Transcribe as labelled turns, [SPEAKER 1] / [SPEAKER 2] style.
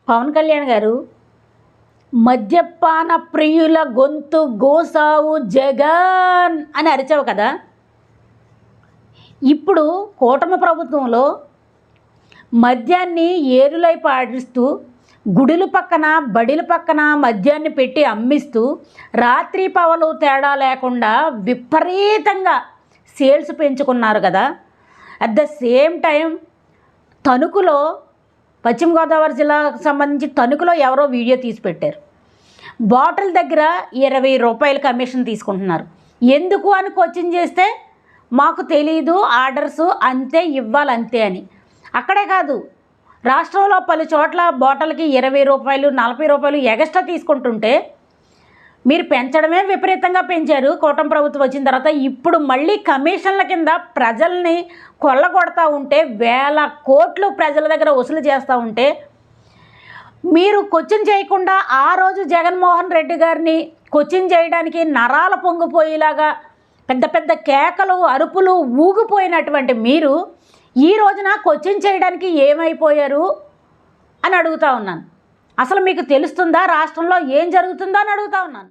[SPEAKER 1] పవన్ కళ్యాణ్ గారు మద్యపాన ప్రియుల గొంతు గోసావు జగన్ అని అరిచావు కదా. ఇప్పుడు కూటమి ప్రభుత్వంలో మద్యాన్ని ఏరులై పాడిస్తూ గుడుల పక్కన బడిల పక్కన మద్యాన్ని పెట్టి అమ్మిస్తూ రాత్రి పవలు తేడా లేకుండా విపరీతంగా సేల్స్ పెంచుకున్నారు కదా. అట్ ద సేమ్ టైం తణుకులో, పశ్చిమ గోదావరి జిల్లాకు సంబంధించి తణుకులో ఎవరో వీడియో తీసి పెట్టారు. బాటిల్ దగ్గర 20 రూపాయల కమిషన్ తీసుకుంటున్నారు. ఎందుకు అని క్వశ్చన్ చేస్తే మాకు తెలీదు, ఆర్డర్స్ అంతే ఇవ్వాలంతే అని. అక్కడే కాదు, రాష్ట్రంలో పలు చోట్ల బాటిల్కి 20 రూపాయలు 40 రూపాయలు ఎగస్ట్రా తీసుకుంటుంటే మీరు పెంచడమే విపరీతంగా పెంచారు కూటమి ప్రభుత్వం వచ్చిన తర్వాత. ఇప్పుడు మళ్ళీ కమిషన్ల కింద ప్రజల్ని కొల్లగొడతా ఉంటే, వేల కోట్లు ప్రజల దగ్గర వసూలు చేస్తూ ఉంటే మీరు క్వశ్చన్ చేయకుండా ఆ రోజు జగన్మోహన్ రెడ్డి గారిని క్వశ్చన్ చేయడానికి నరాల పొంగిపోయేలాగా పెద్ద పెద్ద కేకలు అరుపులు ఊగిపోయినటువంటి మీరు ఈ రోజున క్వశ్చన్ చేయడానికి ఏమైపోయారు అని అడుగుతా ఉన్నాను. అసలు మీకు తెలుస్తుందా రాష్ట్రంలో ఏం జరుగుతుందో అని అడుగుతా ఉన్నాను.